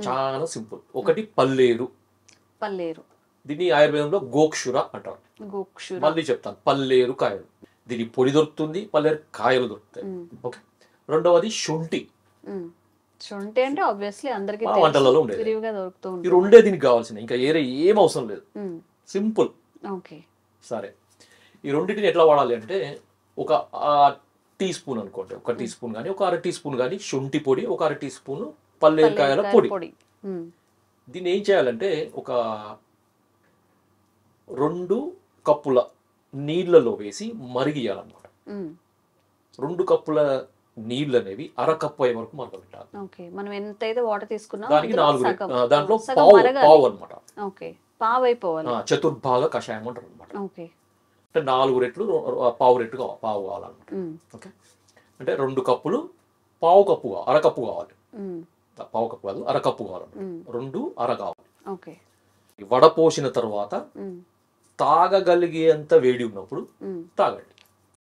చాలా సింపుల్. ఒకటి పల్లేరు. పల్లేరు. దీన్ని ఆయుర్వేదంలో గోక్షుర అంటారు. గోక్షుర. మళ్ళీ చెప్తాను, పల్లేరు కాయలు. దీని పొడి దొరుకుతుంది, పల్లేరు కాయలు దొరుకుతాయి. ఓకే. రెండవది శొంఠి. శొంఠి అంటే ఆబ్వియస్లీ అందరికి వంటలలో ఉండేది. విరివిగా దొరుకుతూ ఈ రెండే దీనికి కావాల్సింది, ఇంకా ఏం అవసరం లేదు. సింపుల్. ఓకే. సరే, ఈ రెండింటిని ఎట్లా వాడాలి అంటే, ఒక టీ స్పూన్ అనుకోండి, ఒక టీ స్పూన్ కానీ ఒక 1/2 టీ స్పూన్ కానీ శొంఠి పొడి, ఒక 1/2 టీ స్పూన్ పల్లేరుకాయల పొడి. దీన్ని ఏం చేయాలంటే, ఒక 2 కప్పుల నీళ్ళలో వేసి మరిగియాలన్నమాట. 2 కప్పుల నీళ్ళు అనేవి 1/2 కప్పు అయ్యే వరకు మరగబెట్టాలి. ఓకే. మనం ఎంతైతే వాటర్ తీసుకున్నామో దానికి 4 దాంట్లో పావు అనమాట. ఓకే. పావు అయిపోవాలి. చతుర్భాగ కషాయం అంటారు అనమాట. ఓకే. అంటే 4 రెట్లు పావు రెట్లు పావు కావాలన్నమాట. ఓకే. అంటే 2 కప్పులు పావు కప్పు 1/2 కప్పు కావాలి. పావు కప్పు కాదు, 1/2 కప్పు కావాలన్నమాట. 2 1/2 కావాలి. ఓకే. వడపోసిన తర్వాత తాగగలిగేంత వేడి ఉన్నప్పుడు తాగండి.